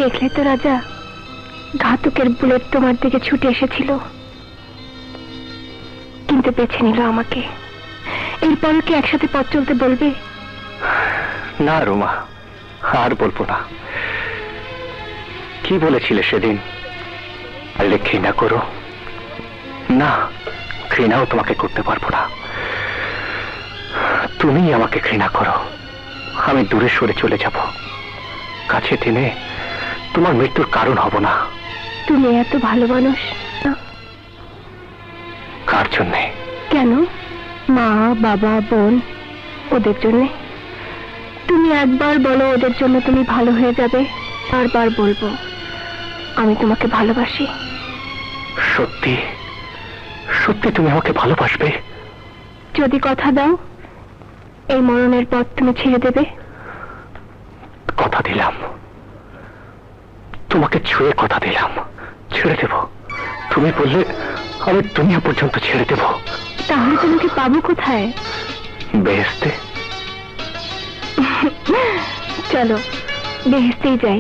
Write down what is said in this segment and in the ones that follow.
দেখলে তো রাজা, ঘাতকের বুলেট তোমার দিকে ছুটে এসেছিল, কিন্তু বেছে নিল আমাকে। এরপরও কি একসাথে পথ চলতে বলবে? না রুমা, আর বলবো না। কি বলেছিলে সেদিন? পারলে ঘৃণা করো। না, ঘৃণাও তোমাকে করতে পারবো না। তুমি আমাকে ঘৃণা করো, আমি দূরে সরে চলে যাব, কাছে টেনে তোমার মৃত্যুর কারণ হব না। তুমি এত ভালো মানুষ। কার জন্যে? কেন? মা, বাবা, বোন, ওদের জন্যে। তুমি একবার বলো ওদের জন্য তুমি ভালো হয়ে যাবে, বারবার বলবো আমি তোমাকে ভালোবাসি। সত্যি সত্যি তুমি আমাকে ভালোবাসবে? যদি কথা দাও এই মরণের পর তুমি ছেড়ে দেবে। কথা দিলাম, তোমাকে ছুঁয়ে কথা দিলাম, ছেড়ে দেব। তুমি বললে আমি দুনিয়া পর্যন্ত ছেড়ে দেব। তাহলে তোমাকে পাবো কোথায়? বেহেশতে। চলো বেহেশতেই যাই।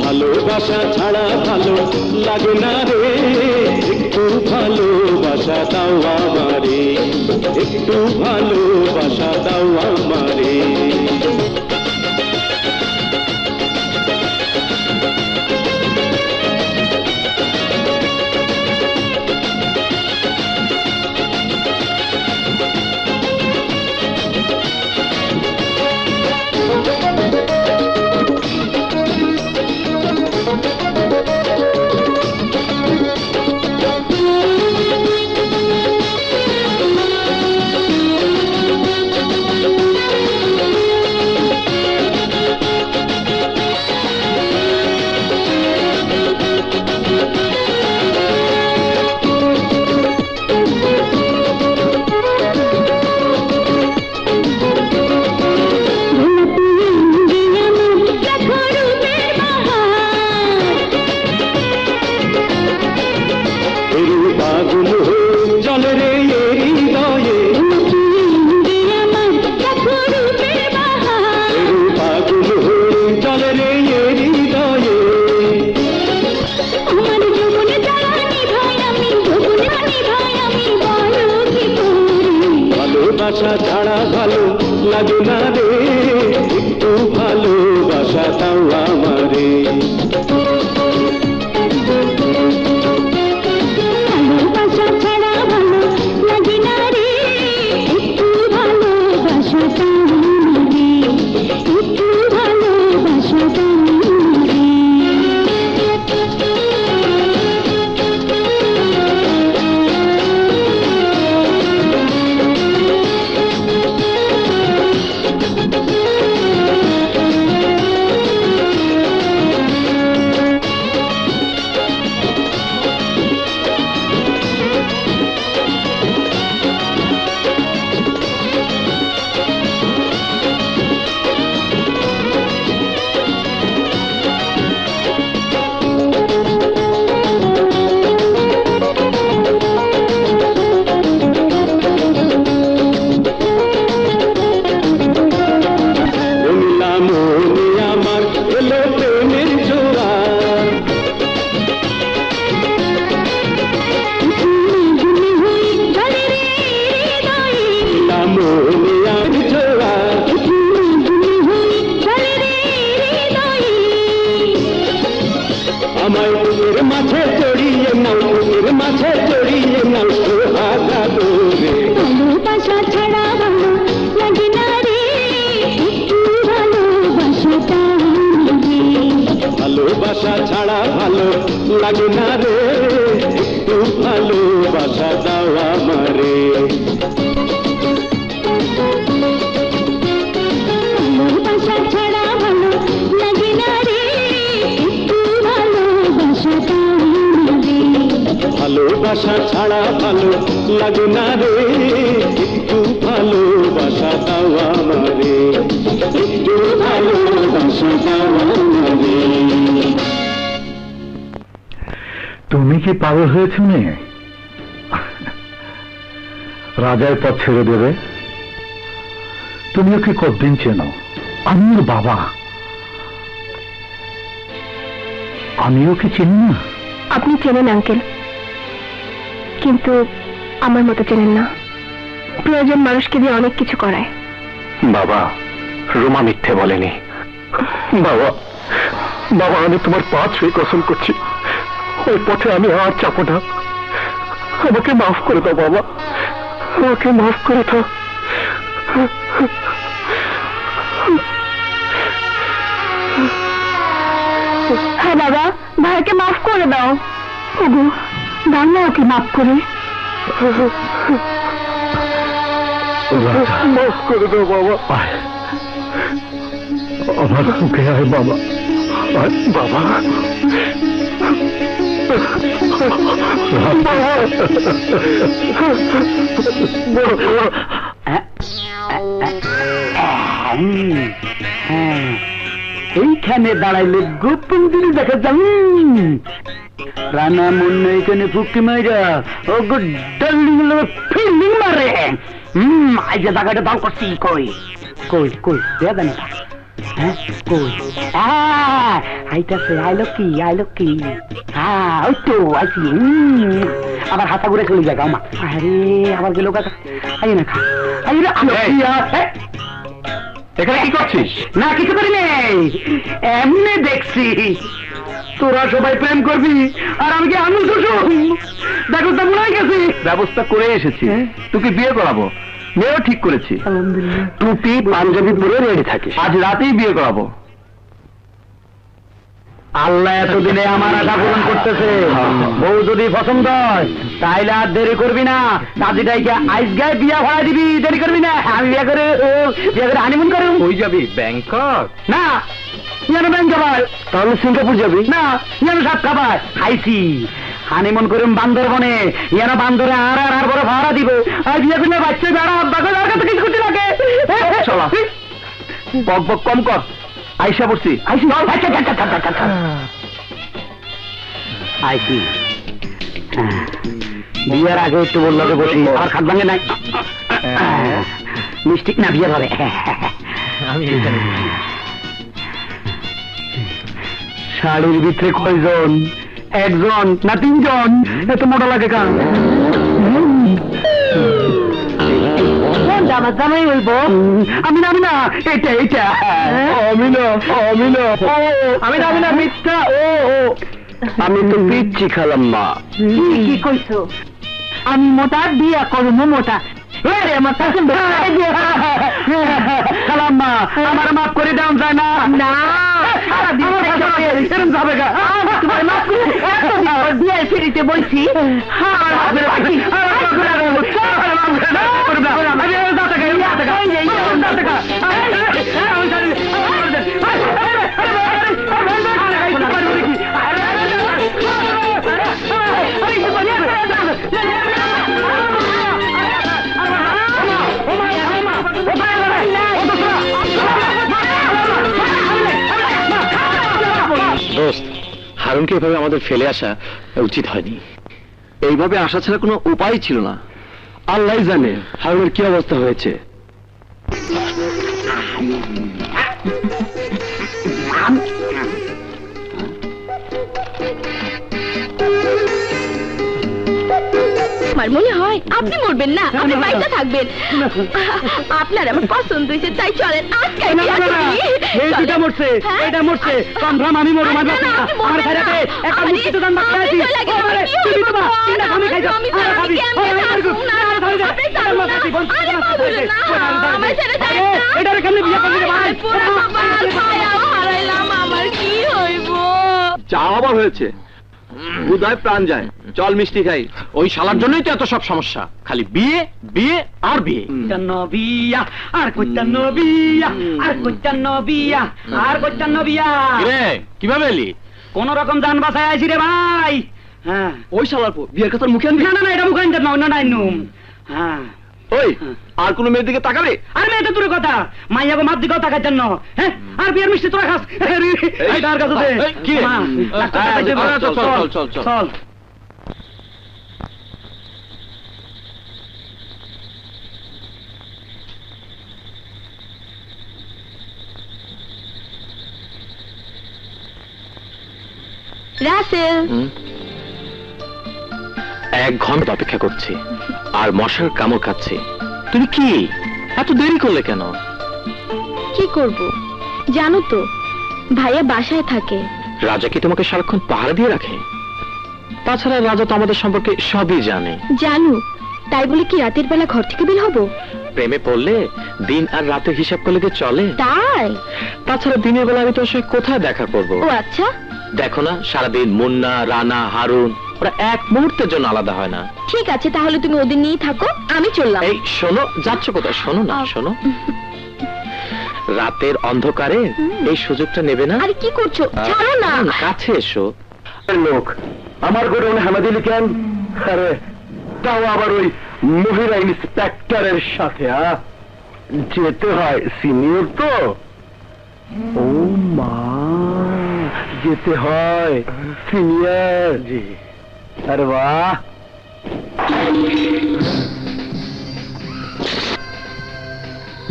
ভালোবাসা ছাড়া ভালো লাগে না রে, একটু ভালোবাসা দাও আমারে, একটু ভালোবাসা দাও আমারে। ভালোবাসা ছাড়া ভালো লাগে না রে, একটু ভালোবাসা দাও আমারে। ভালোবাসা ছাড়া ভালো লাগে না রে, একটু ভালোবাসা দাও আমারে, একটু ভালোবাসা দাও আমারে। লাগে না রে একটু ভালোবাসা দাও আমারে ভালোবাসা ছাড়া ভালো লাগে না রে একটু ভালোবাসা দাও আমারে ভালোবাসা ছাড়া ভালো লাগে না রে একটু ভালোবাসা দাও আমারে একটু ভালোবাসা দাও আমারে তুমি কি পাগল হয়েছ মেয়ে? রাজার পথ ছেড়ে দেবে? তুমি ওকে কতদিন চেনো? আমি ওর বাবা, আমি ওকে চিনি না? আপনি চেনেন আঙ্কেল, কিন্তু আমার মতো চেনেন না। প্রয়োজন মানুষকে দিয়ে অনেক কিছু করায়। বাবা, রোমা মিথ্যে বলেনি। বাবা, বাবা, আমি তোমার পা ছুঁয়ে কসম করছি, ওই পথে আমি আর চাপো না। আমাকে মাফ করে দাও বাবা, আমাকে মাফ করে দাও। হ্যাঁ বাবা, ভাইকে মাফ করে দাও। ওগো, দাও না ওকে মাফ করে। মাফ করে দাও বাবা। আমার মুখে আয় বাবা, বাবা। এইখানে দাঁড়াইলে গোপন জিনিস দেখা যাম। রানা মুন্না এখানে ফুকি মাইরা ও ডার্লিং ফিল্ডিং মারে। আজ জায়গাটা দাও করছি। কই কই কই দেয়া না হ্যাঁ কই আইতাছে আইলো কি হ্যাঁ ওই তো আইছি। আবার হাতা ঘুরে চলে যাবে আমার। আরে আবার গেল কাকা। আই না খা আই না এখানে কি করছিস? না কিছু করি নেই, এমনি দেখছি। তোরা সবাই প্রেম করবি আর আমি কি আঙুল কুসুম? দেখো তো মনে হয়ে গেছি। ব্যবস্থা করে এসেছি, তোকে বিয়ে করাবো। মেয়েও ঠিক করেছি। আলহামদুলিল্লাহ। টুপি পাঞ্জাবি পরে রেডি থাকিস, আজ রাতেই বিয়ে করাবো। আল্লাহ এতদিনে আমার আশা পূরণ করতেছে। বউ যদি পছন্দ হয় তাইলে আর দেরি করবি না, কাজীটাইকে আইস গায়ে বিয়া ভাড়া দিবি। দেরি করবি না, আমি বিয়ে করে হানিমুন করে। কই যাবি? ব্যাংকক? না ইয়ানো ব্যাংক খাবার। তাহলে সিঙ্গাপুর যাবি? না ইয়ানো সাত খাবার খাইছি। হানিমুন করুন বান্দরবনে, ইয়ানো বান্দরে আর আর আর বড় ভাড়া দিব। আর বিয়ে করলে বাচ্চা বেড়া বাগো আর কত কিছু করতে লাগে। চলা বক বক কম কর, আইসা পড়ছি। আইসি আইসি বিয়ের আগে একটু বললো বসি, আর খাট ভাঙে নাই। মিষ্টিক না বিয়ে ধরে। শাড়ির ভিতরে কয়জন? একজন না তিনজন? এত মোটা লাগে কান। আমার জামাই হইব। আমি না এটা এটা আমি না আমি না মিথ্যা। ও আমি তো পিচ্ছি খালাম মা। কি কইছো? আমি মোটা বিয়া করবো মোটা। আমার খালাম্মা আমার মাফ করে দাও যায় না। না এরকম যাবে গা। বিয়ে ফিরিতে বলছি। দোস্ত, হারুনকে এভাবে আমাদের ফেলে আসা উচিত হয়নি। এইভাবে আসা ছাড়া কোনো উপায় ছিল না। আল্লাহ জানে হারুনের কি অবস্থা হয়েছে। আমার মনে হয় আপনি মরবেন না, আপনি বাইরে থাকবেন। আপনার আমার পছন্দ হয়েছে, তাই চলেন আজকে। এটা মরছে, এটা মরছে, কনফার্ম আমি মরবো। আমার খাইরাতে একটা মুক্তি দান বাকি আছে। তুমি তো বা তিনটা খামি খাইছো, আর খাবি। এটারে কেমনে বিয়ে করবি রে ভাই? আমার কি হইব? যা আবার হয়েছে, বুধায় প্রাণ যায়। চল মিষ্টি খাই। ওই শালার জন্যই তো এত সব সমস্যা, খালি বিয়ে বিয়ে আর বিয়ে। নবিয়া আর কইতাম নবিয়া আর কইতাম নবিয়া আর কইতাম নবিয়া। রে কিভাবে এলি? কোন রকম জান বাঁচায় আইছি রে ভাই। হ্যাঁ ওই শালার বিয়ের কথা মুখে আনবি? না না না, এটা মুখ আনতে না না নুম। হ্যাঁ ওই আর কোন মেয়ের দিকে তাকাবে? আর মেয়ে তো তোর কথা, মাইয়া গো মার দিকেও তাকার জন্য। হ্যাঁ আর বিয়ের মিষ্টি তোরা খাস? এই তার কাছে দে। এই, কি রে? মা, ডাক্তার এই, দেখাইতে বল। চল, চল, চল, চল। চল। রাসেল, 1 ঘন্টা অপেক্ষা করছি আর মশার কামড় খাচ্ছি। তুমি কি এত দেরি করলে কেন? কি করব জানো তো, ভাইয়া বাসায় থাকে। রাজা কি তোমাকে সারাক্ষণ পাহারা দিয়ে রাখে? তাছাড়া রাজা তো আমাদের সম্পর্কে সবই জানে। জানো, তাই বলে কি রাতের বেলা ঘর থেকে বের হব? প্রেমে পড়লে দিন আর রাতের হিসাব করলে কি চলে? তাই? তাছাড়া দিনের বেলা আমি তোর সঙ্গে কোথায় দেখা করব? ও আচ্ছা, দেখো না, সারাদিন মুন্না, রানা, হারুন ওরা এক মুহূর্তের জন্য আলাদা হয় না। ঠিক আছে, তাহলে তুমি ওদের নিয়েই থাকো, আমি চললাম। এই শোনো, যাচ্ছ কোথায়? শোনো না, শোনো, রাতের অন্ধকারে এই সুযোগটা নেবে না। আরে কি করছো, ছাড়ো না। কাছে এসো। লোক আমার গোডাউনে হানা দিলি কেন? আরে তাও আবার ওই মহিলা ইন্সপেক্টরের সাথে। যেতে হয়, সিনিয়র তো। ও মা, যেতে হয় সিনিয়র। জি। আরে বাহ,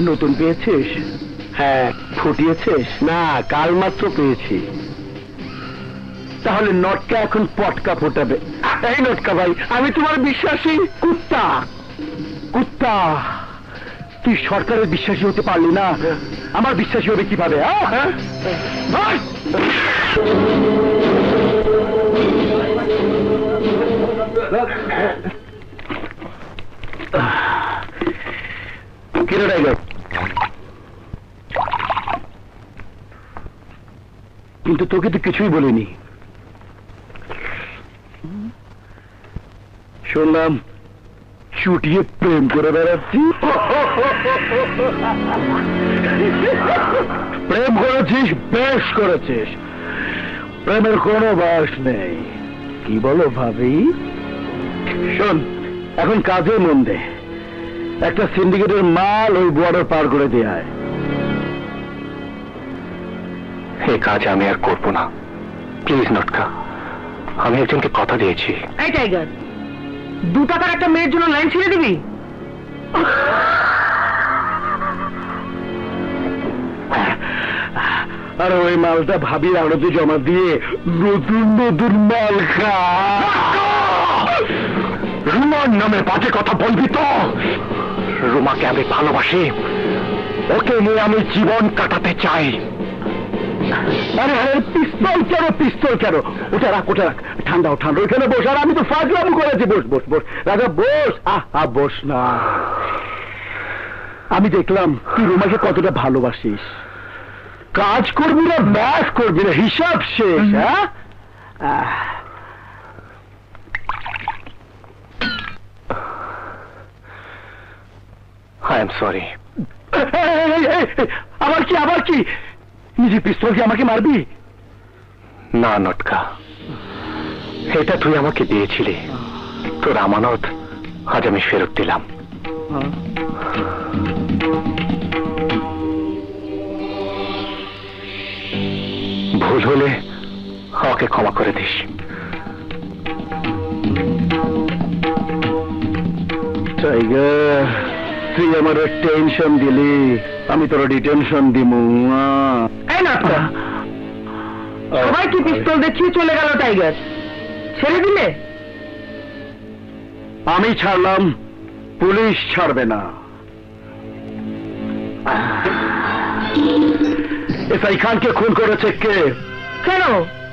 নতুন পেয়েছিস? হ্যাঁ। ফুটিয়েছিস? না, কাল মাত্র পেয়েছি। তাহলে নটকা এখন পটকা ফোটাবে। এই নটকা ভাই, আমি তোমার বিশ্বাসী কুত্তা। কুত্তা, তুই সরকারের বিশ্বাসী হতে পারলি না, আমার বিশ্বাসী হবে কিভাবে? কিরে টাইগার, কিন্তু তোকে তো কিছুই বলিনি। শুনলাম চুটিয়ে প্রেম করে বেড়াচ্ছি। প্রেম করেছিস, বেশ করেছিস। প্রেমের কোনো বয়স নেই। কি বলো ভাবি? শোন, এখন কাজে মন দে। একটা সিন্ডিকেটের মাল ওই বর্ডার পার করে দেয়। এই কাজ আমি আর করবো না, প্লিজ নটকা। আমি একজনকে কথা দিয়েছি। এই টাইগার, 2 টাকার একটা মেয়ের জন্য লাইন ছেড়ে দিবি? আর ওই মালটা ভাবির আড়তে জমা দিয়ে নতুন নতুন মাল খা। রুমার নামে বাজে কথা বলবি তো? রুমাকে আমি ভালোবাসি, ওকে নিয়ে আমি জীবন কাটাতে চাই। আরে আরে, পিস্তল কেন, পিস্তল কেন? ওটা রাখ, ওটা রাখ। ঠান্ডাও ঠান্ডা, ওইখানে বস। আর আমি তো ফাজলাম করেছি। বস বস বস রাজা, বস। আহা, বস না। আমি দেখলাম তুই রুমাকে কতটা ভালোবাসিস। কাজ করবি না, ম্যাচ করবি না, হিসাব শেষ। হ্যাঁ, আই এম সরি। আবার কি, আবার কি? নিজে পিস্তল দিয়ে আমাকে মারবি? না নটকা, এটা তুই আমাকে দিয়েছিলি, তোর আমানত আজ আমি ফেরত দিলাম। ভুল হলে আমাকে ক্ষমা করে দিস। টাইগার, তুই আমার টেনশন দিলি, আমি তোর ডিটেনশন দিমু। এই নাটকা, সবাই কি পিস্তল দেখিয়ে চলে গেল টাইগার? ছেড়ে দিলে? আমি ছাড়লাম, পুলিশ ছাড়বে না। এসআই খানকে খুন করেছে কে? কেন,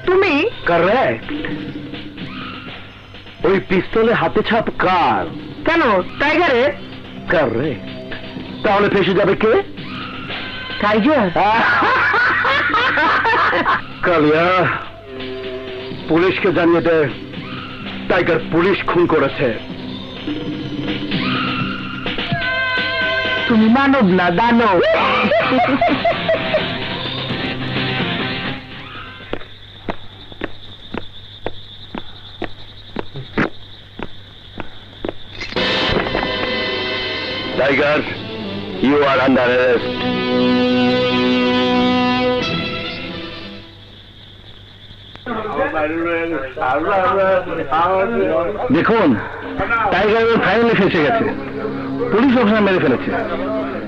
তুমি? কারেক্ট। ওই পিস্তলে হাতে ছাপ কার? কেন, টাইগারের? কারেক্ট। তাহলে ফেসে যাবে কে? টাইগার। কালিয়া, পুলিশকে জানিয়ে দে টাইগার পুলিশ খুন করেছে। তুমি মানব না দানব। Tiger, you are under arrest. দেখুন, টাইগারের ফাইনালে ফেসে গেছে, পুলিশ অফিসার মেরে ফেলেছে।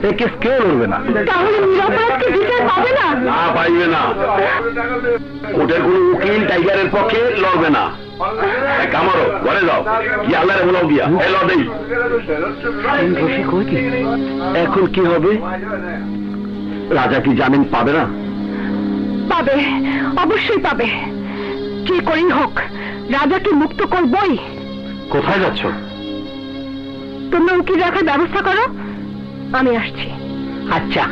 এই কেস কেউ লড়বে না। তাহলে নিরাপরাধকে বিচার পাবে না? না, পাইবে না। কোর্টের কোন উকিল টাইগারের পক্ষে লড়বে না। কামারো ঘরে যাও, কি আল্লাহরে বলাও গিয়া লড়েই। এখন কি হবে? রাজা কি জামিন পাবে না? পাবে, অবশ্যই পাবে। যে করেই হোক রাজাকে মুক্ত করবই। কোথায় যাচ্ছ? তোমরা উকিল রাখার ব্যবস্থা করো, আমি আসছি। আচ্ছা,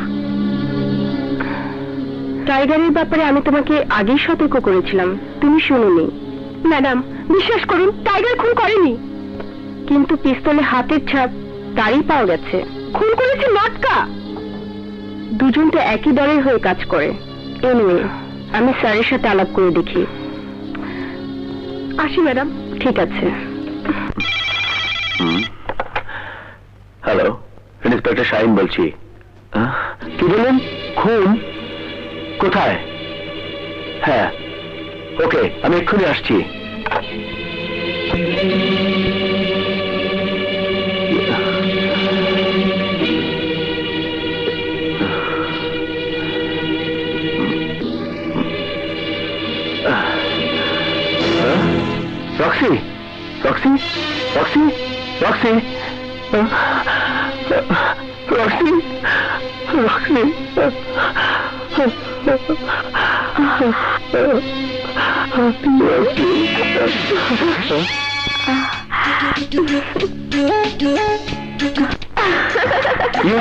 টাইগারের ব্যাপারে আমি তোমাকে আগেই সতর্ক করেছিলাম, তুমি শুনোনি। ম্যাডাম, বিশ্বাস করুন, টাইগার খুন করেনি, কিন্তু পিস্তলে হাতের ছাপ তারই পাওয়া গেছে। খুন করেছে মটকা। দুজন তো একই দলের হয়ে কাজ করে। এনিওয়ে, আমি স্যারের সাথে আলাপ করে দেখি। আসি ম্যাডাম। ঠিক আছে। হ্যালো, ইন্সপেক্টর শাহিন বলছি। কি বললেন? খুন? কোথায়? হ্যাঁ, ওকে, আমি এক্ষুনি আসছি। Roxie, Roxie, Roxie, Roxie, Roxie, Roxie. You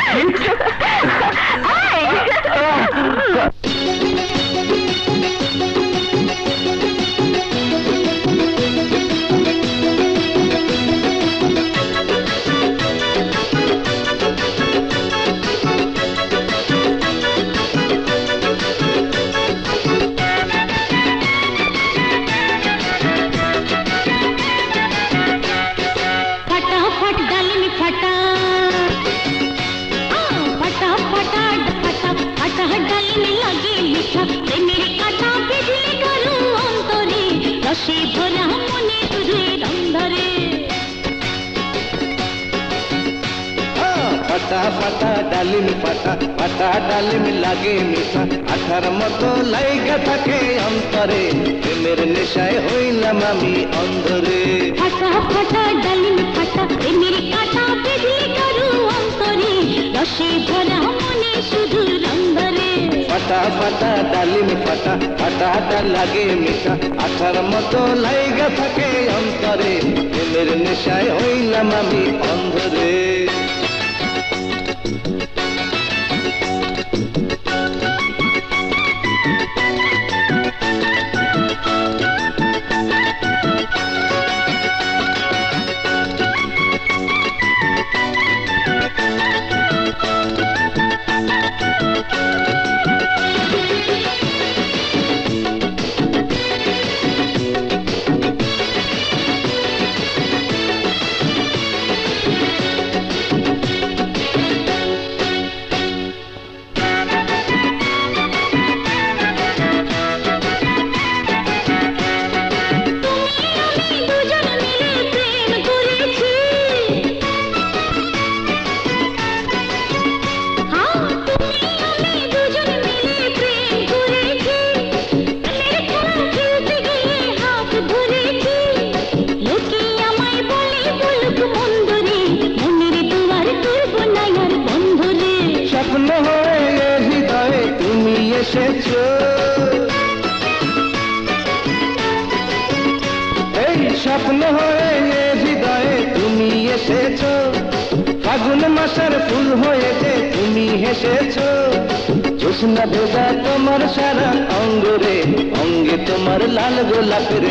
फटाफट डाली फटा, फटा फटा फटा फटा डाली में लगे लिखा, मेरे काटा बिजली करू अंतरे, रसे भरा मने तुझे रंधरे। फटा फटा डालिम फटा फटा डालिम लागे मिठा, आठार मतो लाइगा থাকে অন্তরে, প্রেমের নেশায় হইলাম আমি অন্ধরে। फटा फटा डाली में फटा, मेरे काटा बिजली करू अंतरे, रसे भरा मने शुधु रंधरे। फटा फटा डालिम फटा फटा লাগে মিঠা, আঠার মতো লাইগা থাকে অন্তরে, প্রেমের নেশায় হইলাম আমি অন্ধরে। এসেছো, এই স্বপ্ন হয়ে হৃদয়ে তুমি এসেছো, ফাগুন মাসের ফুল হয়ে যে তুমি হেসেছো, জোসনা ভেজা তোমার সারা অঙ্গরে, অঙ্গে তোমার লাল গোলাপের।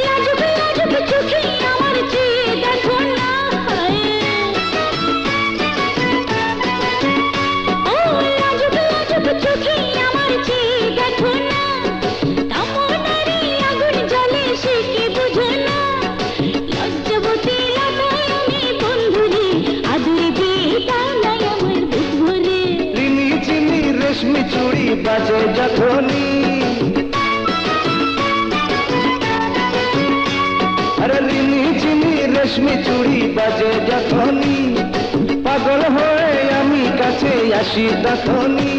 লাজুক লাজুক চোখে আমার চেয়ে দেখো না, ও লাজুক লাজুক চোখে আমার চেয়ে দেখো না, কামনারি আগুন জ্বলে সে কি বুঝো না, লজ্জাবতী লাগাই আমি বন্ধুরে, আদরে দিয়ে টানাই আমার বুক ভরে। রিমি চিনি রেশমি চুড়ি বাজে যখনই, আরে রিমি চিনি রেশমি চুড়ি বাজে যখনই, পাগল হয়ে আমি কাছে আসি তখনই,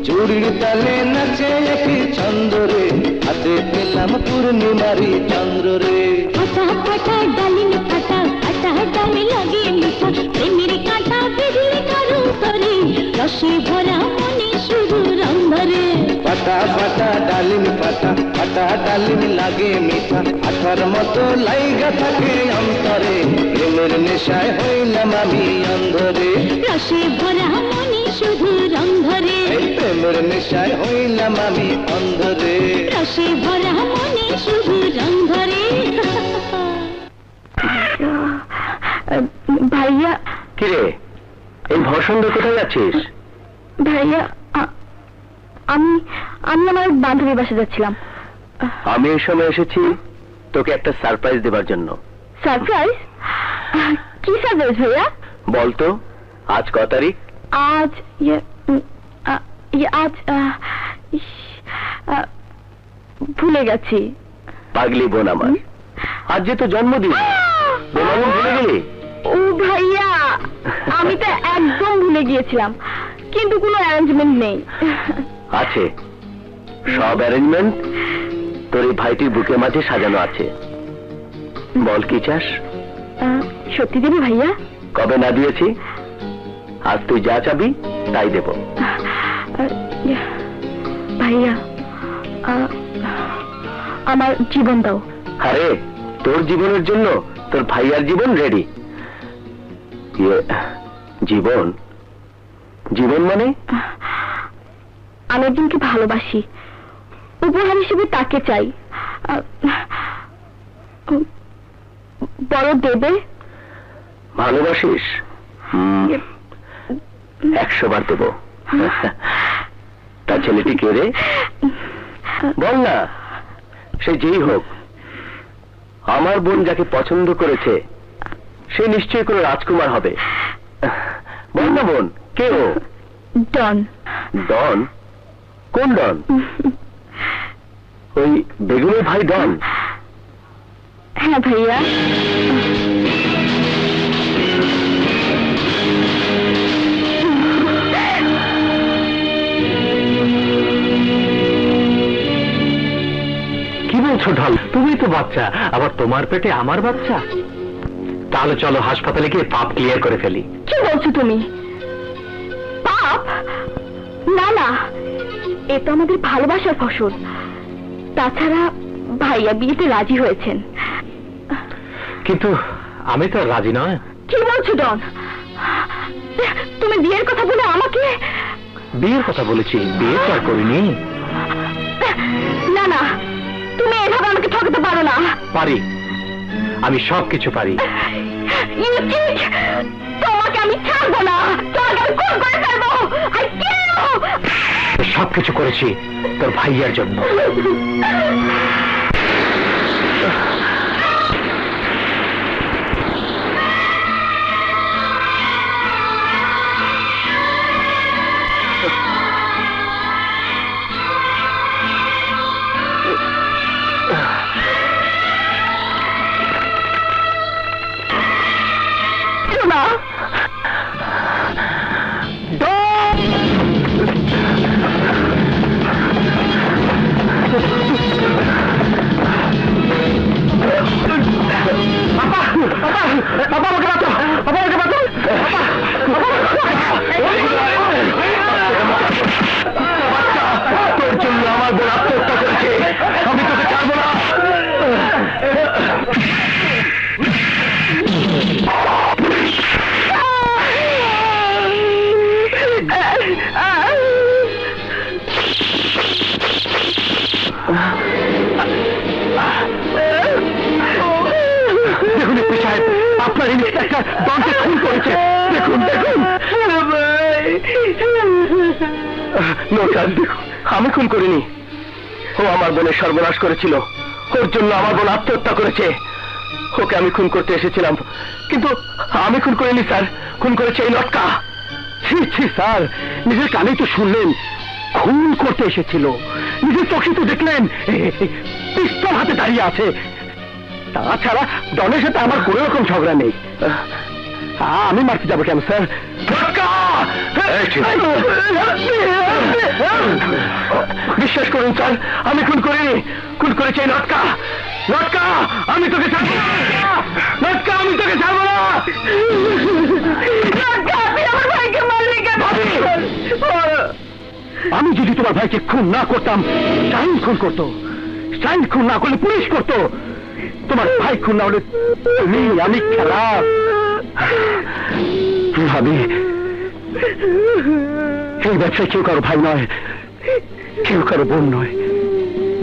চুড়ির তালে নাচে একটি ছন্দরে, হাতে পেলাম পূর্ণিমারি চন্দ্রে। ফাটা ফাটা ডালিম ফাটা, ফাটা ডালে লাগে মিঠা, প্রেমের কাঁটা বিজলি কারু করে, রসে ভরা মনে শুধু রং ধরে। ফাটা ফাটা ডালিম ফাটা, ফাটা ডালিম লাগে মিঠা, আঠার মতো লাইগা থাকে অন্তরে, প্রেমের নেশায় হইলাম আমি অন্ধরে। রসে ভরা মনে শুধু রং ধরে, এই প্রেমের নেশায় হইলাম আমি অন্ধরে। রসে ভরা মনে শুধু রং ধরে। ভাইয়া, কিরে, এই ভর সন্ধ্যা কোথায় যাচ্ছিস? ভাইয়া, আমি আমি আমার বান্ধবীর বাসা যাচ্ছিলাম। আমি এই সময় এসেছি তোকে একটা সারপ্রাইজ দেবার জন্য। সারপ্রাইজ? কি সারপ্রাইজ ভাইয়া? বলতো আজ ক তারিখ? আজ আজ ইস, ভুলে গেছি। পাগলি বোন আমার, আজ যে তো জন্মদিন, বোন আমার ভুলে গেলি? ও ভাইয়া, আমি তো একদম ভুলে গিয়েছিলাম, কিন্তু কোনো অ্যারেঞ্জমেন্ট নেই। আছে, সব অ্যারেঞ্জমেন্ট তোর এই ভাইটির বুকের মাঝে সাজানো আছে। বল কি চাস? সত্যি দেবি ভাইয়া? কবে না দিয়েছি? আজ তুই যা চাবি তাই দেব। ভাইয়া, আমার জীবন দাও। আরে তোর জীবনের জন্য তোর ভাইয়ার জীবন রেডি। জীবন? জীবন মানে? আমি একজনকে ভালোবাসি, উপহার হিসেবে তাকে চাই। বড় দেবে? ভালোবাসিস? 100 বার দেব। তা ছেলেটি কে রে? বল না, সে যেই হোক, আমার বোন যাকে পছন্দ করেছে সে নিশ্চয়ই কোনো রাজকুমার হবে। বল না বোন, কে ও? ডন। ডন? কোন ডন? ওই বেগুনের ভাই ডন? হ্যাঁ ভাইয়া। কি বলছো ঢাল? তুমি তো বাচ্চা, আবার তোমার পেটে আমার বাচ্চা। তাহলে চলো হাসপাতালে গিয়ে পাপ ক্লিয়ার করে ফেলি। কি বলছো তুমি? পাপ? না না, এ তো আমাদের ভালোবাসার ফসল। তাছাড়া ভাইয়া বিয়েতে রাজি হয়েছেন। কিন্তু আমি তো রাজি নয়। কি বলছো ডন? তুমি বিয়ের কথা বলে আমাকে? বিয়ের কথা বলেছি, বিয়ে তো আর করিনি। না না, তুমি এভাবে আমাকে ঠকাতে পারো না। পারি, আমি সবকিছু পারি। You cheat! তোমাকে আমি ছাড়বো না, তোমাকে আমি খুন করে ফেলবো। I kill you! সবকিছু করেছি তোর ভাইয়ার জন্য। না, আপনার ইন্সপেক্টর ডনকে খুন করেছে। দেখুন দেখুন। নো স্যার, দেখুন আমি খুন করিনি। ও আমার বোনের সর্বনাশ করেছিল, ওর জন্য আমার বোন আত্মহত্যা করেছে। ওকে আমি খুন করতে এসেছিলাম, কিন্তু আমি খুন করিনি স্যার, খুন করেছে এই লটকা। ছি ছি স্যার, নিজের কানেই তো শুনলেন খুন করতে এসেছিল, নিজের চোখে তো দেখলেন পিস্তল হাতে দাঁড়িয়ে আছে। তাছাড়া ডনের সাথে আমার কোনো রকম ঝগড়া নেই। আমি মারতে যাবো কেন স্যার? বিশ্বাস করুন স্যার, আমি খুন করিনি, খুন করেছে এই লটকা। লটকা, আমি তোকে ছাড়বো না। লটকা, আমি তোকে ছাড়বো না। আমি যদি তোমার ভাইকে খুন না করতাম, শাহিন খুন করতো। শাহিন খুন না করলে পুলিশ করতো। তোমার ভাই খুন না হলে তুমি, আমি খারাপ। ভাবি, এই ব্যবসায় কেউ কারো ভাই নয়, কেউ কারো বোন নয়।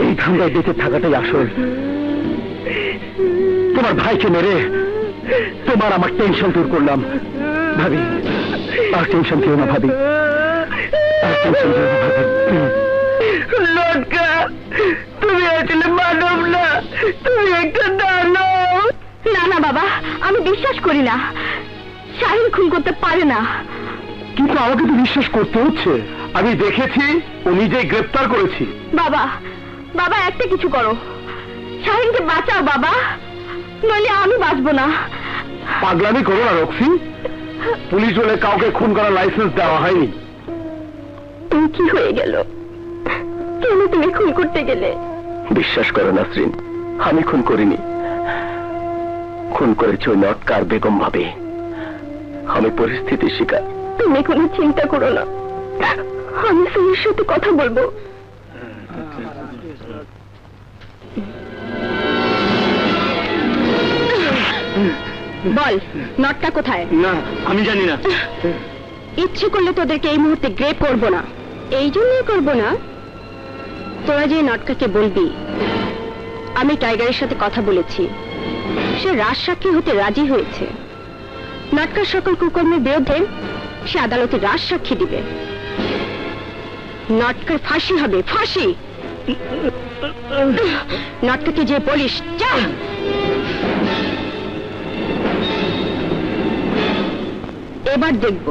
এই ধান্দায় বেঁচে থাকাটাই আসল। তোমার ভাইকে মেরে তোমার আমার টেনশন দূর করলাম। ভাবি, আর টেনশন কেউ না ভাবি, আর টেনশন কেউ না ভাবি। লটকা, তুমি আসলে মানব না, তুমি একটা দানব। না না বাবা, আমি বিশ্বাস করি না, শাহিন খুন করতে পারে না। কিন্তু আমাকে তো বিশ্বাস করতে হচ্ছে, আমি দেখেছি ও নিজেই গ্রেফতার করেছি। বাবা, বাবা একটা কিছু করো, শাহিনকে বাঁচাও বাবা, নইলে আমি বাঁচবো না। পাগলামি করো না রক্সি, পুলিশ বলে কাউকে খুন করার লাইসেন্স দেওয়া হয়নি। তুমি কি হয়ে গেল? কেন তুমি খুন করতে গেলে? বিশ্বাস করো নাসরিন, আমি খুন করিনি। খুন করেছে ওই লটকার বেগম ভাবে। আমি পরিস্থিতির শিকার। তুমি কোনো চিন্তা করো না, আমি সুমির সাথে কথা বলবো। বল, নটটা কোথায়? না, আমি জানি না। ইচ্ছে করলে তোদেরকে এই মুহূর্তে গ্রেপ করবো না। এই জন্যই করবো না, তোরা যে নটকাকে বলবি আমি টাইগারের সাথে কথা বলেছি, সে রাজসাক্ষী হতে রাজি হয়েছে। নটকার সকল কুকর্মের বিরুদ্ধে সে আদালতে রাজসাক্ষী দিবে। নটকার ফাঁসি হবে, ফাঁসি। নটকাকে যে বলিস যা। এবার দেখব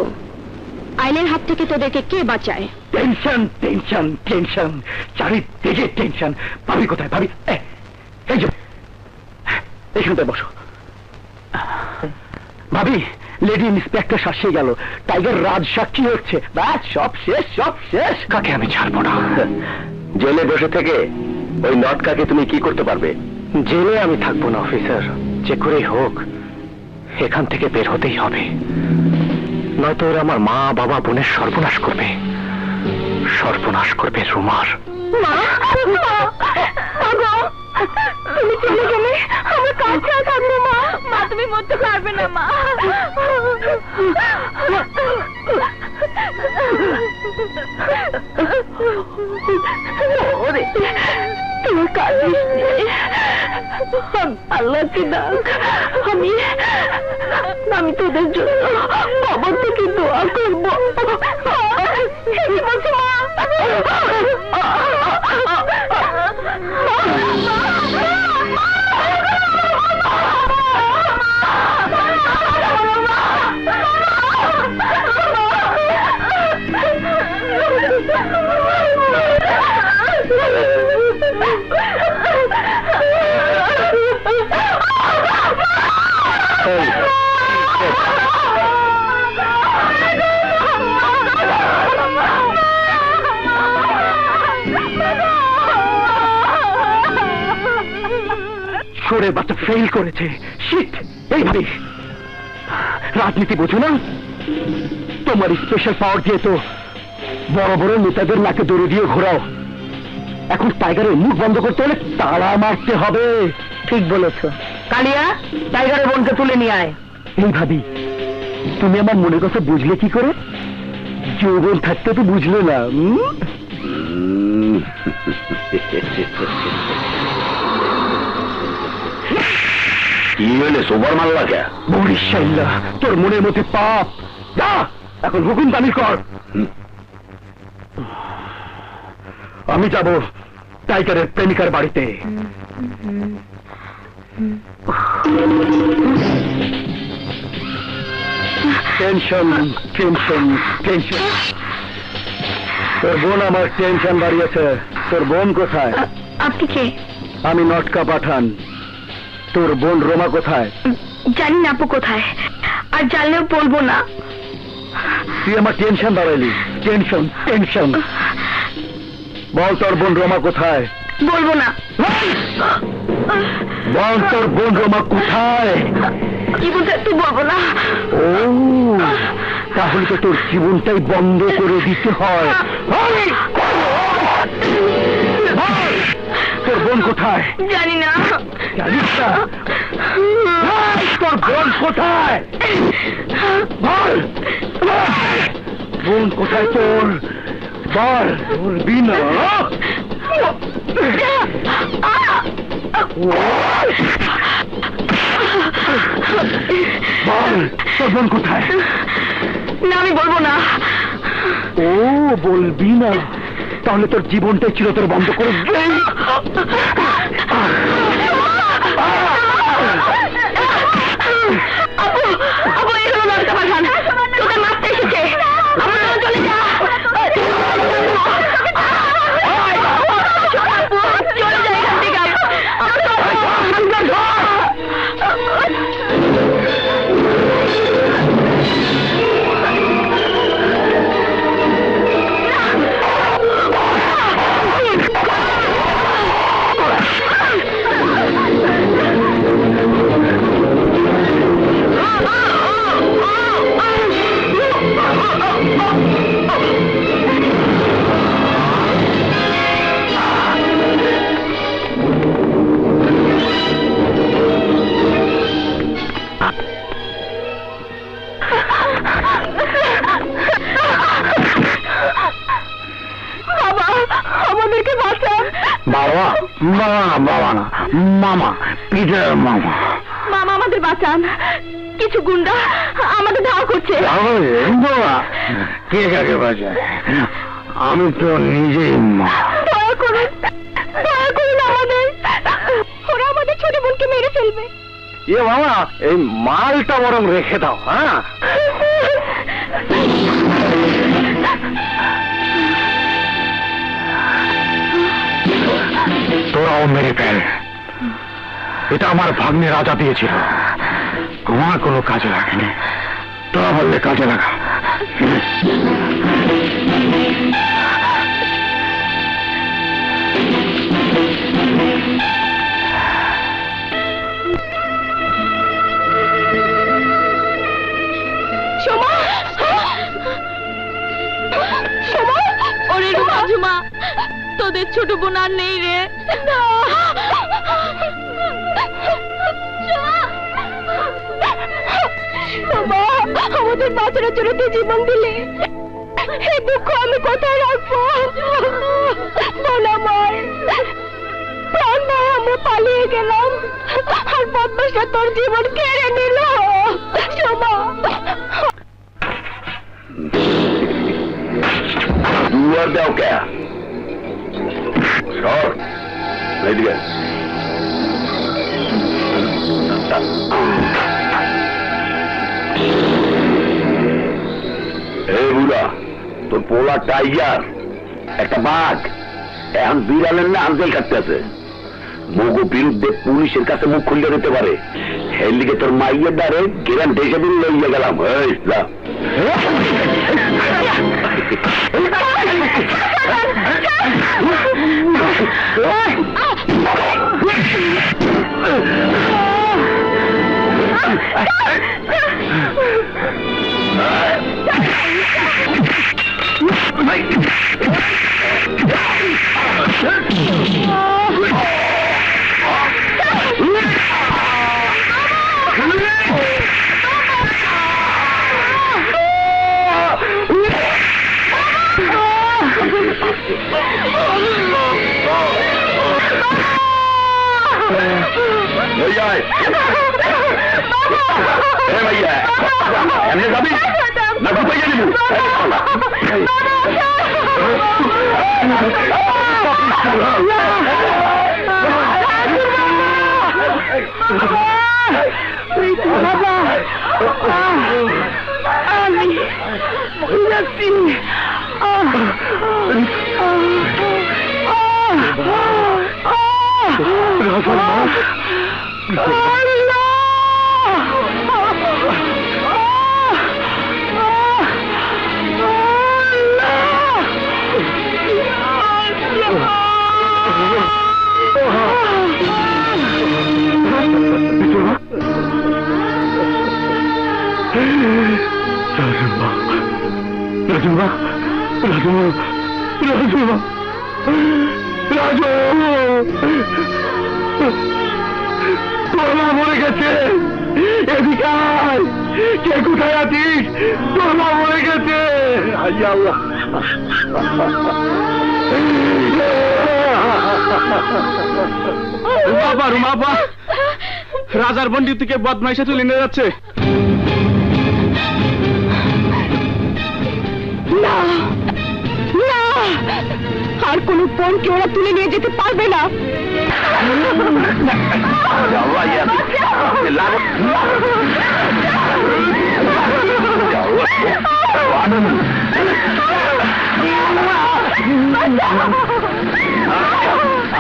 আইনের হাত থেকে তোদেরকে কে বাঁচায়। টেনশন টেনশন টেনশন, চারিদিকে টেনশন। ভাবি কোথায়? ভাবি এই যে এইখানটায় বসো। ভাবি, লেডি ইন্সপেক্টর শাসিয়ে গেল, টাইগার রাজ সাক্ষী হচ্ছে। ব্যাস, সব শেষ, সব শেষ। কাকে আমি ছাড়বো না। জেলে বসে থেকে ওই নটকাকে তুমি কি করতে পারবে? জেলে আমি থাকবো না অফিসার, যে করেই হোক এখান থেকে বের হতেই হবে, নয়তো ওরা আমার মা বাবা বোনের সর্বনাশ করবে, সর্বনাশ করবে রুমার। মা, তুমি চলে গেলে আমার কাছে থাকবো। মা, মা তুমি মরতে পারবে না মা। তোমার কাঁদিস আল্লাহকে ডাক, আমি তোদের জন্য বাবার থেকে দোয়া করবো। ছোড়ে বাচ্চা ফেল করেছে। শিট, এইভাবে রাজনীতি বোঝো না? তোমার স্পেশাল পাওয়ার দিয়ে তো বড় বড় নেতাদের নাকে দড়ি দিয়ে ঘোরাও। এখন টাইগারের মুখ বন্ধ করতে হলে তালা মারতে হবে। ঠিক বলেছ। কালিয়া, টাইগারের বোনকে তুলে নিয়ে আয়। এই ভাবি, তুমি আমার মনের কথা বুঝলে কি করে? যৌবন থাকতে তো বুঝলে না। কি হলে সোবার মারলা কে? বরিশাল্লা, তোর মনের মধ্যে পাপ। যা এখন হুকুম দানি কর। আমি যাব টাইগারের প্রেমিকার বাড়িতে। Tension tension tension. তোর বোন আমার টেনশন বাড়িয়েছে। তোর বোন কোথায়? আপনি কে? আমি নটকা পাঠান। তোর বোন রোমা কোথায়? জানি না আপু কোথায়, আর জানলেও বলবো না। তুই আমার টেনশন বাড়াইলি। Tension tension. বল তোর বোন রোমা কোথায়? বলবো না। বল তোর বোন রোমা কোথায়? কি বলতে তুই বলবো না। ও, তাহলে তো তোর জীবনটাই বন্ধ করে দিতে হয়। তোর বোন কোথায়? জানি না। জানিস না? তোর বোন কোথায়? বল বোন কোথায় তোর? বল। বলবি না? বল তোর বোন কোথায়? না আমি বলবো না। ও, বলবি না? তাহলে তোর জীবনটাই চিরতরে বন্ধ করে দে। আপু আপু এই হলো নটকা পাঠান, তোকে মারতে এসেছে। আমার সাথে চলে যা। চলে যা এখান থেকে। বাবা আমাদেরকে বাঁচান। বাবা, বাবা না, বাবা না, মামা, পিটার মামা। মামা আমাদের বাঁচান, কিছু গুন্ডা আমাদের ধাওয়া করছে। বাবা, কে কাকে বাঁচায়? আমি তো নিজেই মা। দয়া করুন আমাদের, ওরা আমাদের ছোট বোনকে মেরে ফেলবে। এ মামা, এই মালটা বরং রেখে দাও। হ্যাঁ, তোরাও মেরে ফেল। এটা আমার ভাগ্নে রাজা দিয়েছিল, আমার কোনো কাজে লাগেনি। তোরা বললে কাজে লাগা। ওরে ঝুমা, তোদের ছোট বোন আর নেই রে। আমাদের বাচ্চারা জন্য তুই জীবন দিলে, এই দুঃখ আমি কোথায় রাখবো? বল আমার প্রাণ নয়, আমরা পালিয়ে গেলাম আর বদমাশরা তোর জীবন কেড়ে নিল। শোভা, দুয়ার দাও কে? সর, এদিকে। এই বুড়া, তোর পোলা টাইগার একটা বাঘ এখন বিড়ালের না আঞ্জেল কাটতে আছে। মগু বিরুদ্ধে পুলিশের কাছে মুখ খুলে দিতে পারে। এর লিগে তোর মাইয়ের দ্বারে গেলাম দেশে দিন লইয়া গেলাম। এই যা। এমনি যাবি না কোথায় গেলি আমি যাচ্ছি রাজুমা রাজুমা রাজুমা রাজু তোর মা মরে গেছে এদিকে আয় কে কোথায় আছিস তোর মা মরে গেছে আল্লাহ আল্লাহ বাবা রুমাপা রাজার বন্দি থেকে বদমাইশে তুলে নিয়ে যাচ্ছে না না আর কোনো বোনকে ওরা তুলে নিয়ে যেতে পারবে না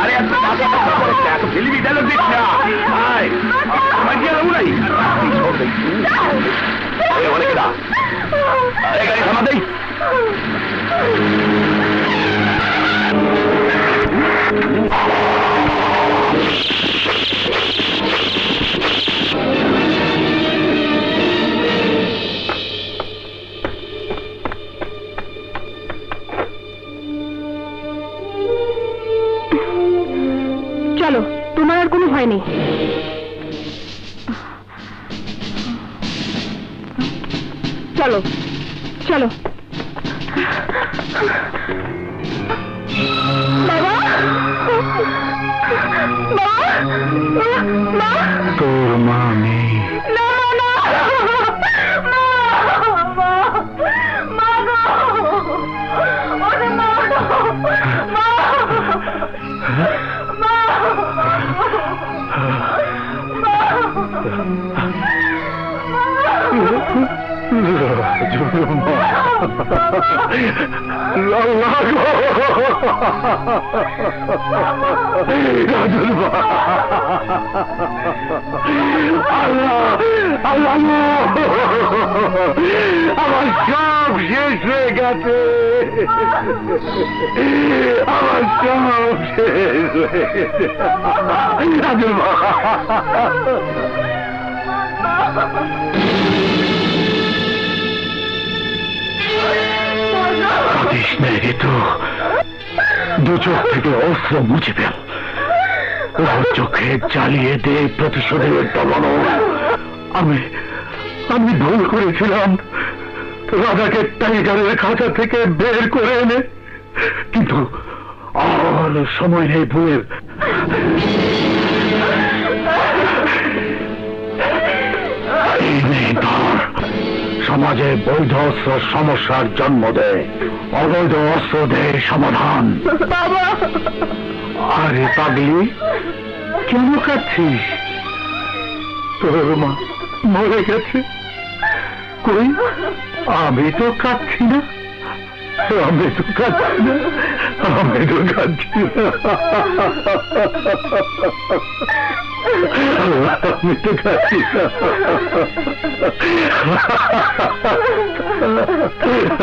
আরে ফিল্মি ডায়লগ দিস না অনেকে দা গাড়ি থামা দেই চলো তোমার আর কোনো ভয় নেই চলো চলো বাবা মা তোর মা নেই না না মা মা মা গো ওরে মা মা আমার সব শেষ হয়ে গেছে আমার সব শেষ হয়ে গেছে তো দু চোখ থেকে অস্ত্র মুছে ফেল ওর চোখে জ্বালিয়ে দে প্রতিশোধের দমন আমি আমি ভুল করেছিলাম রাজাকে টাইগারের খাঁচা থেকে বের করে এনে কিন্তু আর সময় নেই ভুলের এই নেই ধর সমাজে বৈধ অস্ত্র সমস্যার জন্ম দেয় অবৈধ অস্ত্র দেয় সমাধান বাবা আরে পাগলি কেন কাঁদছিস তোর মা মরে গেছে কই আমি তো কাঁদছি না আমি তো কাঁদছি না আমি তো কাঁদছি না আমি তো কাঁদছি না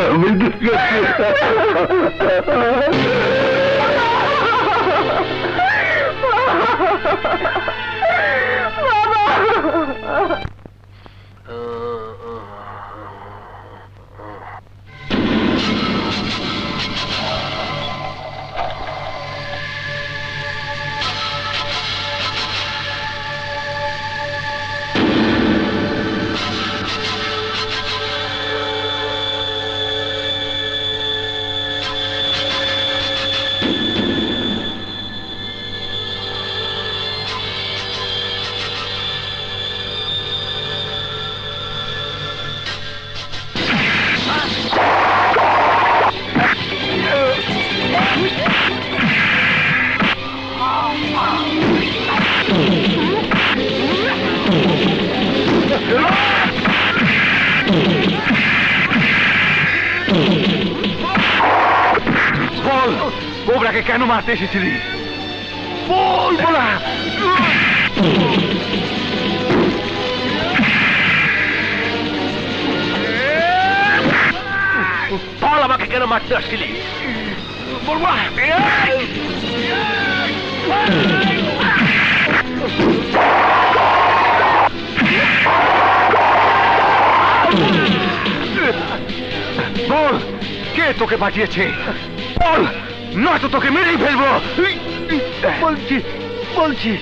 আমি তো আমাকে কেন মারতে এসেছিলি? বল বলা। বল আমাকে কেন মারতে আসছিলি? বলবো। বল, কে তোকে পাঠিয়েছে? বল, নয়তো তোকে মেরেই ফেলবো। বলছি বলছি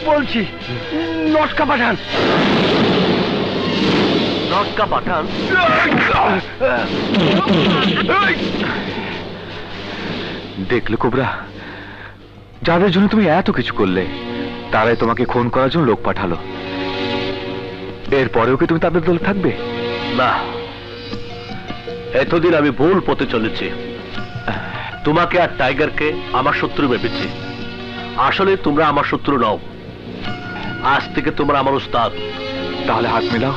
বলছি নটকা পাঠান। নটকা পাঠান? দেখলে কোবরা, যাদের জন্য তুমি এত কিছু করলে তারাই তোমাকে খুন করার জন্য লোক পাঠালো। এরপরেও কি তুমি তাদের দলে থাকবে? না, এতদিন আমি ভুল পথে চলেছি। তোমাকে আর টাইগারকে আমার শত্রু ভেবেছি। আসলে তোমরা আমার শত্রু নও। আজ থেকে তোমরা আমার উস্তাদ। তাহলে হাত মিলাও।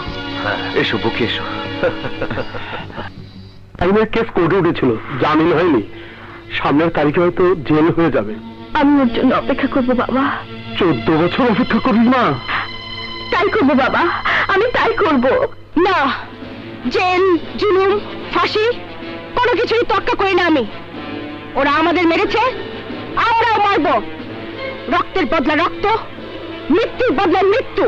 এসো বুকে এসো। টাইমের কেস কোর্টে উঠেছিল, জামিন হয়নি। সামনের তারিখে হয়তো জেল হয়ে যাবে। আমি ওর জন্য অপেক্ষা করবো বাবা। 14 বছর অপেক্ষা করবি মা? তাই করবো বাবা, আমি তাই করব। না, জেল, জুলুম, ফাঁসি কোনো কিছুই তোয়াক্কা করি না আমি। ওরা আমাদের মেরেছে, আমরাও মারবো। রক্তের বদলা রক্ত, মৃত্যুর বদলা মৃত্যু।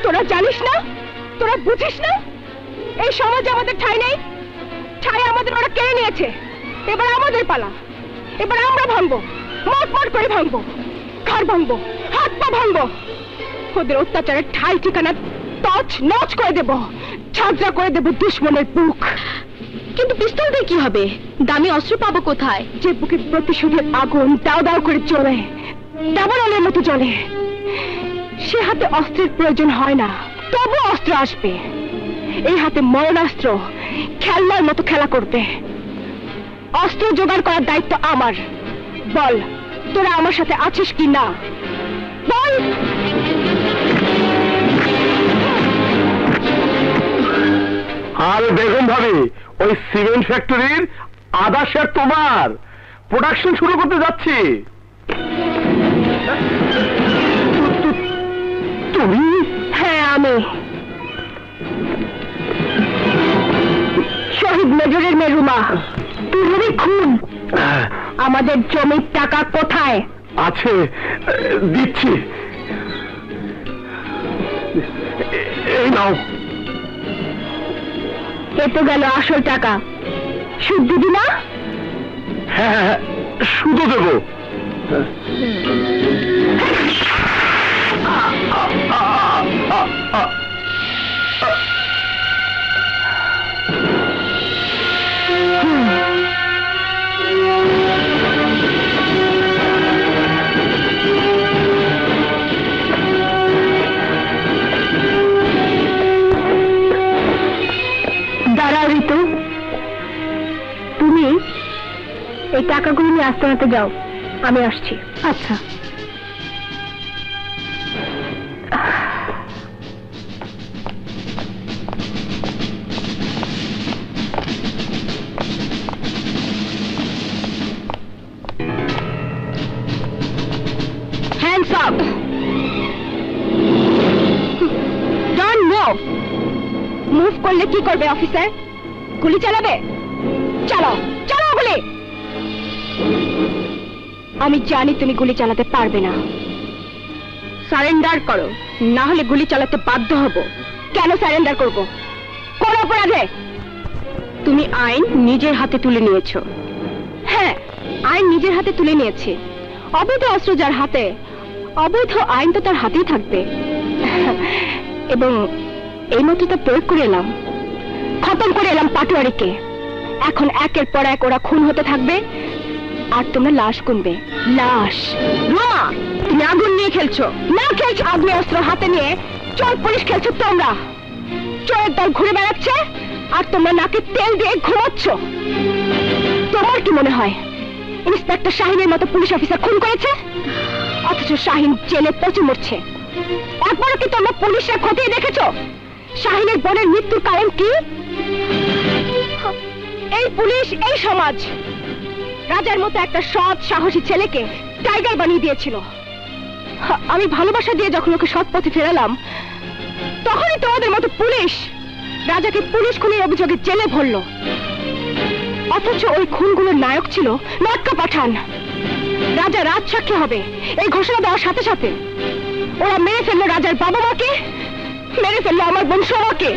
তোরা জানিস না, তোরা বুঝিস না, এই সমাজে আমাদের ঠাঁই নেই। ঠাঁই আমাদের ওরা কেড়ে নিয়েছে। এবার আমাদের পালা। এবার আমরা ভাঙবো, মট মট করে ভাঙবো, ঘর ভাঙবো, হাত পা ভাঙবো। ওদের অত্যাচারের ঠাই ঠিকানা তছ নচ করে দেব, ঝাঁঝরা করে দেব দুশ্মনের বুক। কিন্তু পিস্তল দিয়ে কি হবে? দামি অস্ত্র পাবো কোথায়? যে বুকে প্রতিশোধের আগুন দাও দাও করে জ্বলে, দাবানলের মতো জ্বলে, সে হাতে অস্ত্রের প্রয়োজন হয় না। তবু অস্ত্র আসবে। এই হাতে মরণাস্ত্র খেলনার মতো খেলা করবে। অস্ত্র জোগাড় করার দায়িত্ব আমার। বল, তোরা আমার সাথে আছিস কি না? বল। আর বেগম ভাবি, ওই সিমেন্ট ফ্যাক্টরির আধা শেয়ার তোমার। প্রোডাকশন শুরু করতে যাচ্ছি। তুমি? হ্যাঁ, আমি শহীদ মেজরের মেরুমা। তুই হবি খুন। আমাদের জমির টাকা কোথায় আছে? দিচ্ছি। এই নাও। এ তো গেল আসল টাকা। সুদ দিবি না? হ্যাঁ, শুধু দেবো। দাঁড়াও ঋতু, তুমি এই টাকাগুলো নিয়ে আস্তানাতে যাও, আমি আসছি। আচ্ছা। Hands up! Don't move! Move করলে কি করবে অফিসার? গুলি চালাবে? চালাও, চালাও গুলি। আমি জানি তুমি গুলি চালাতে পারবে না। সারেন্ডার করো, না হলে গুলি চালাতে বাধ্য হব। কেন সারেন্ডার করব? কোন অপরাধে? তুমি আইন নিজের হাতে তুলে নিয়েছো। হ্যাঁ, আইন নিজের হাতে তুলে নিয়েছে। অবৈধ অস্ত্র যার হাতে, অবৈধ আইন তো তার হাতেই থাকবে। এবং এই মতো তা প্রয়োগ করে এলাম, খতম করে এলাম পাটোয়ারিকে। এখন একের পর এক ওরা খুন হতে থাকবে, আর তোমরা লাশ গুনবে। লাশ। রোমা, তুমি আগুন নিয়ে খেলছো না? খেলছো আগ্নেয় অস্ত্র হাতে নিয়ে চোর পুলিশ খেলছো তোমরা। চোরের দল ঘুরে বেড়াচ্ছে, আর তোমরা নাকে তেল দিয়ে ঘুমাচ্ছ। তোমার কি মনে হয় ইন্সপেক্টর শাহিনের মতো পুলিশ অফিসার খুন করেছে? অথচ শাহিন জেলে পচে মরছে। একবারও কি তোমরা পুলিশরা খতিয়ে দেখেছো শাহিনের বোনের মৃত্যুর কারণ কি? এই পুলিশ, এই সমাজ রাজার মতো একটা সৎ সাহসী ছেলেকে টাইগার বানিয়ে দিয়েছিল। আমি ভালোবাসা দিয়ে যখন ওকে সৎ পথে ফেরালাম, তখনই তোমাদের মতো পুলিশ রাজাকে পুলিশ খুনের অভিযোগে জেলে ভরলো। অথচ ওই খুনগুলোর নায়ক ছিল নটকা পাঠান। রাজা রাজসাক্ষী হবে এই ঘোষণা দেওয়ার সাথে সাথে ওরা মেরে ফেললো রাজার বাবা মাকে, মেরে ফেললো আমার বোন সোমাকে।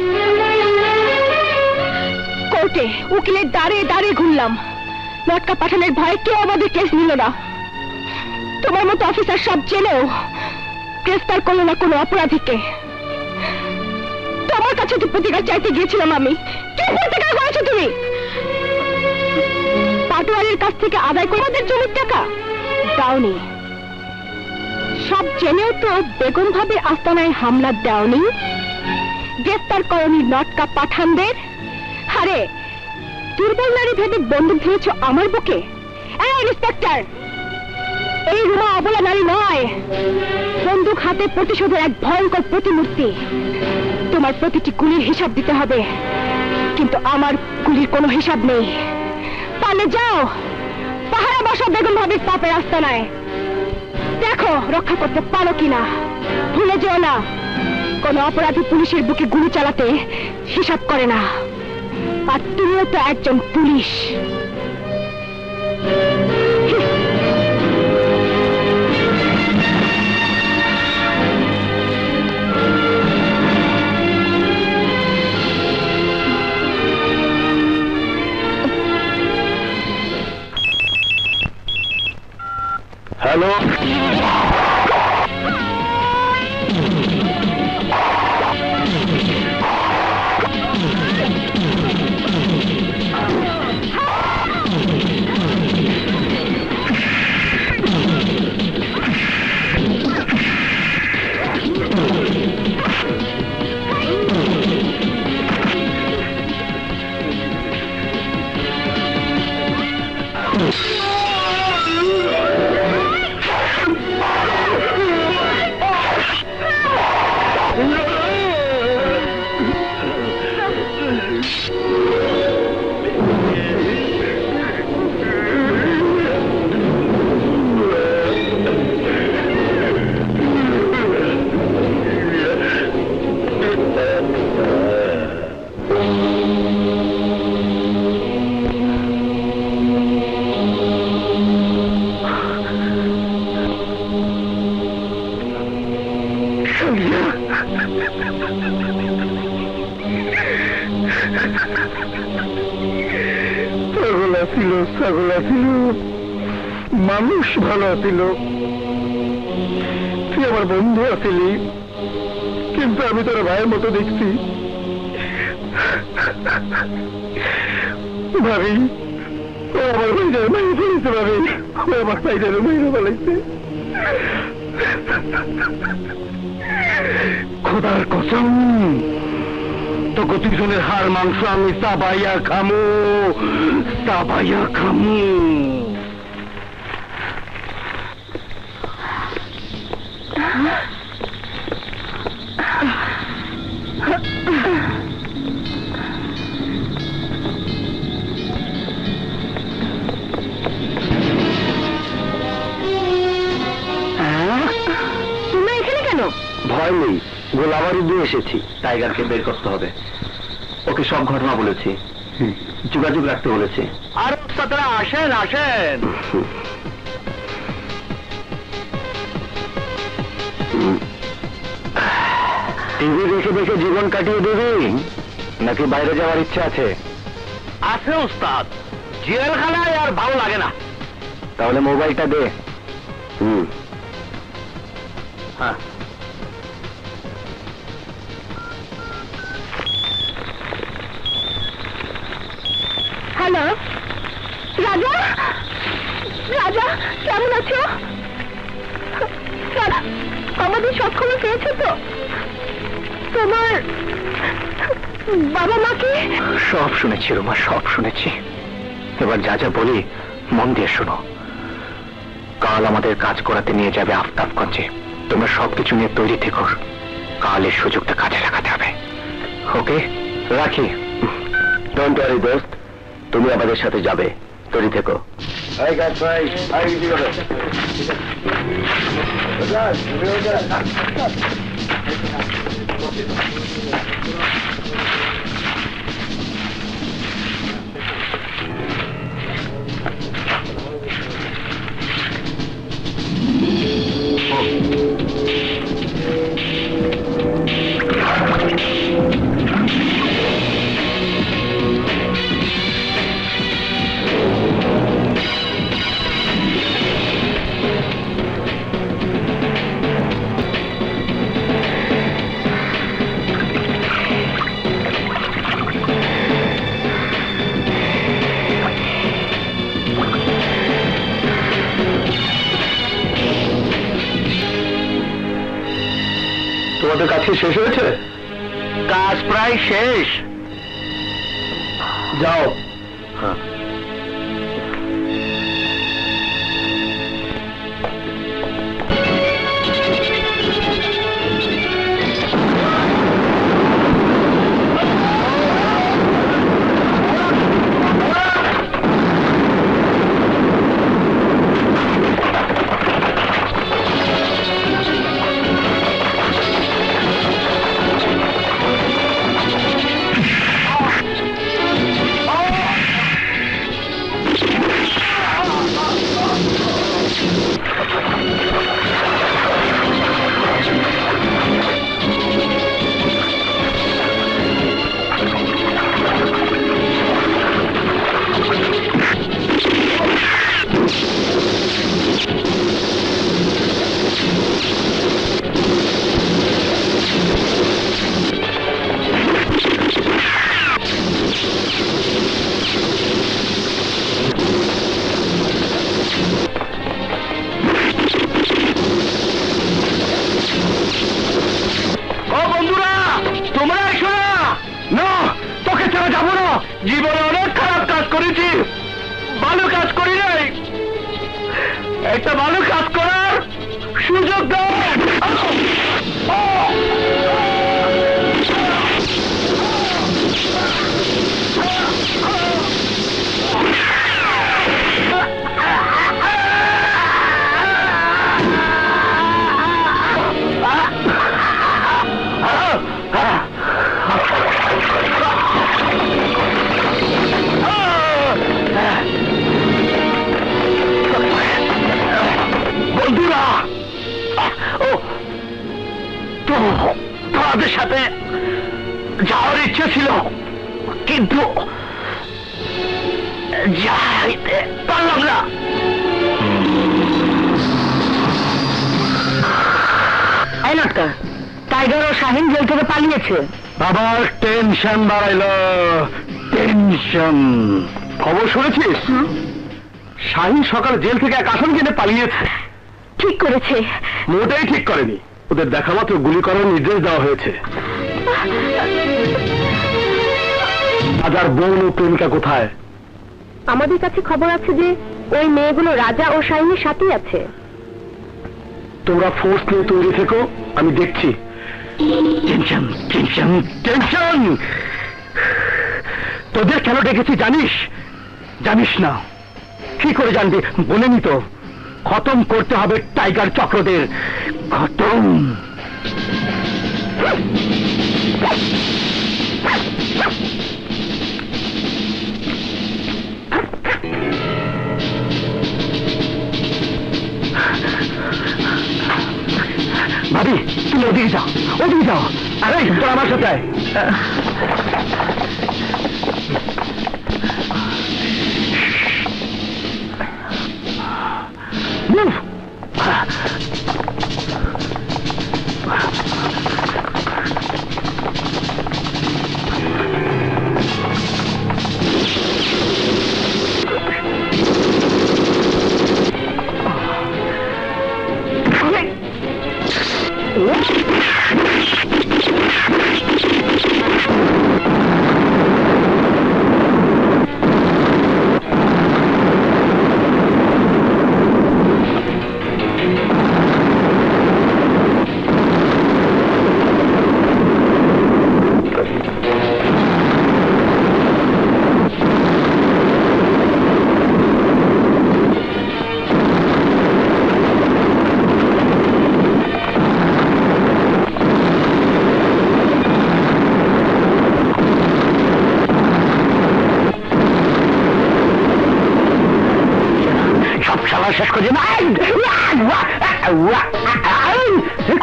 কোর্টে উকিলের দাঁড়িয়ে দাঁড়িয়ে ঘুরলাম, নটকা পাঠানের ভয়ে কেউ আমাদের কেস নিল না। তোমার মতো অফিসার সব জেনেও গ্রেফতার করলো না কোনো অপরাধীকে। তোমার কাছে তো প্রতিকার চাইতে গিয়েছিলাম আমি। কি প্রতিকার করেছো তুমি? পাটোয়ারির কাছ থেকে আদায় করে আমাদের জমির টাকা দাওনি। সব জেনেও তো বেগম ভাবির আস্তানায় হামলা দাওনি। গ্রেফতার করনি নটকা পাঠানদের। আরে দুর্বল নারী ভেবে বন্দুক ধরেছ আমার বুকে। এই ইন্সপেক্টর, এই রুমা অবলা নারী নয়, বন্দুক হাতে প্রতিশোধের এক ভয়ঙ্কর প্রতিমূর্তি। তোমার প্রতিটি গুলির হিসাব দিতে হবে, কিন্তু আমার গুলির কোনো হিসাব নেই। পালে যাও, পাহারা বসা বেগম ভাবির পাপের আস্তানায়। দেখো রক্ষা করতে পারো কিনা। ভুলে যেও না, কোন অপরাধী পুলিশের বুকে গুলি চালাতে হিসাব করে না। আর তুমিও তো একজন পুলিশ। হ্যালো, ছাগলা ছিল, মানুষ ভালো ছিল, তুই আমার বন্ধু আছিলি, কিন্তু আমি তোর ভাইয়ের মতো দেখছি। ভাবি, ও আমার ভাইজার মেরে ফেলেছে, ভাবি ও আমার ভাইজার মেরে ফেলেছে। খোদার কসম, তো গতিজনের হাড় মাংস আমি চাবাইয়া খামু, চাবাইয়া খামু। তুমি এখানে কেন? ভয় নেই, গোলাবাড়ি দিয়ে এসেছি। টাইগারকে বের করতে হবে, ওকে সব ঘটনা বলেছি, যোগাযোগ রাখতে বলেছি। আর তারা আসেন আসেন। টিভি দেখে দেখে জীবন কাটিয়ে দেবে নাকি বাইরে যাওয়ার ইচ্ছা আছে? আছে উস্তাদ, জেলখানায় আর ভালো লাগে না। তাহলে মোবাইলটা দে। হ্যাঁ, হ্যালো রাজা, রাজা কেমন আছো? রাজা, আমাদের সব খবর পেয়েছো তো? তোমার বাবা মাকে? সব শুনেছি রুমা, সব শুনেছি। এবার যা যা বলি মন দিয়ে শোনো। কাল আমাদের কাজ করাতে নিয়ে যাবে আফতাবগঞ্জে। তোমরা সবকিছু নিয়ে তৈরি থেকো, কাল এই সুযোগটা কাজে লাগাতে হবে। ওকে, রাখি। ডোন্ট ওয়ারি দোস্ত, তুমি আমাদের সাথে যাবে, তৈরি থেকো। এই গাছ ভাই আই কি করে তোমাদের কাছে শেষ হয়েছে? কাজ প্রায় শেষ। যাও। হ্যাঁ। জীবনে অনেক খারাপ কাজ করেছি, ভালো কাজ করি নাই। একটা ভালো কাজ করার সুযোগ দাও। বন্ধুরা, ও তো তোমাদের সাথে যাওয়ার ইচ্ছে ছিল, কিন্তু যাইতে পারলাম না। এই লটকা, টাইগার ও শাহিন জেল থেকে পালিয়েছে। আবার টেনশন বাড়াইল, টেনশন। খবর শুনেছিস? শাহিন সকাল জেল থেকে এক আসামি কিনে পালিয়েছে। ঠিক করেছে। মোটেই ঠিক করেনি, ওদের দেখা মাত্র গুলি করার নির্দেশ দেওয়া হয়েছে। রাজার বোন ও প্রেমিকা কোথায়? আমাদের কাছে খবর আছে যে ওই মেয়েগুলো রাজা ও শাহিনীর সাথেই আছে। তোমরা ফোর্স নিয়ে তৈরি থেকো, আমি দেখছি। Tension tension tension. তোদের কেন ডেকেছি জানিস? জানিস না? কি করে জানবি? বলেনি তো, খতম করতে হবে টাইগার চক্রদের, খতম। ভাবি, তুমি ওদিকে যাও, ওদিকে যাও। আরে তোর আমার সাথে আয়। Move!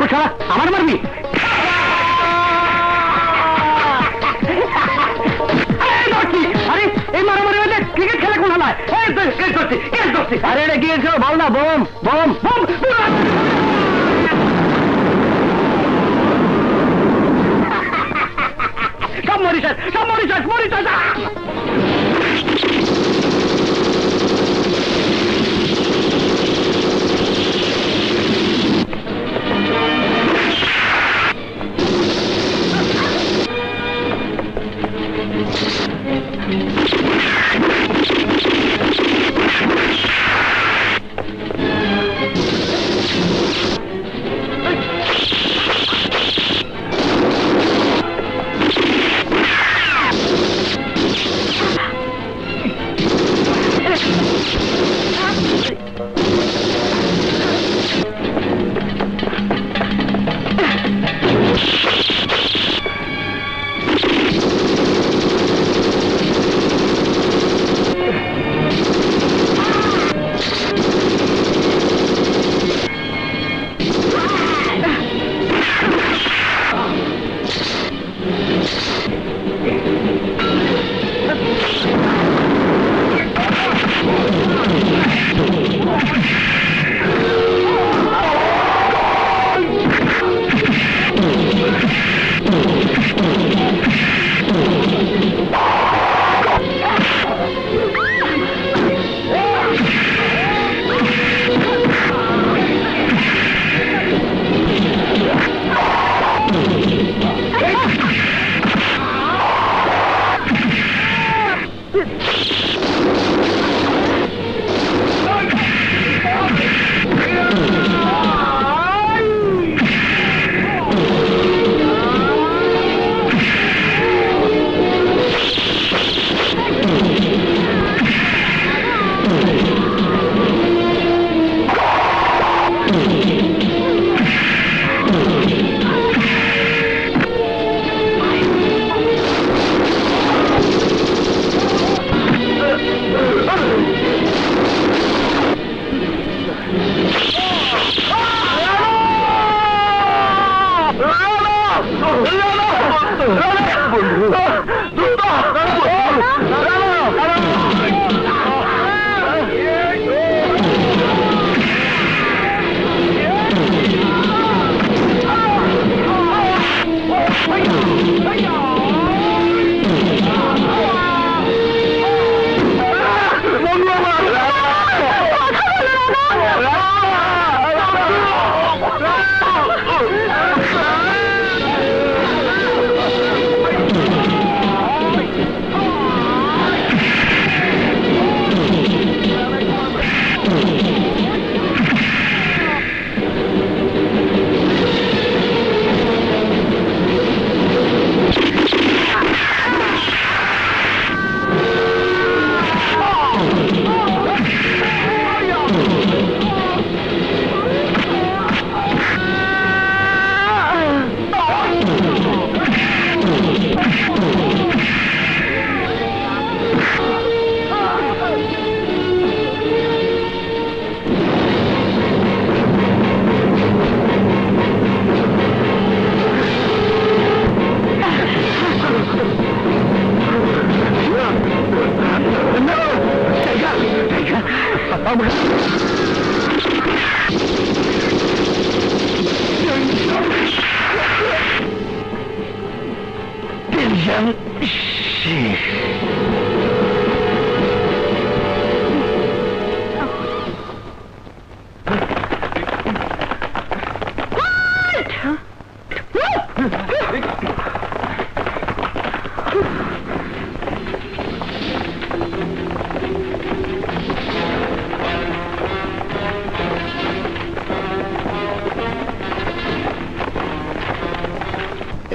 কোথা আমার মারবি? আরে এই মারামারি হলে ক্রিকেট খেলা কোন হয়? আরে এটা ক্রিকেট খেলা বল না, বোম বোম বোম। সব মরিচাস, সব মরিচাস, মরিচাস।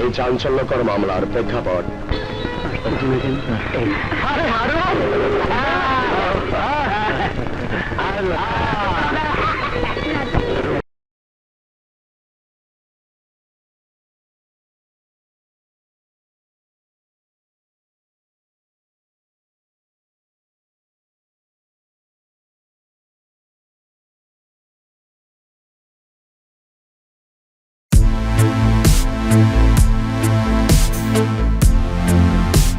এই চাঞ্চল্যকর মামলার প্রেক্ষাপট আরে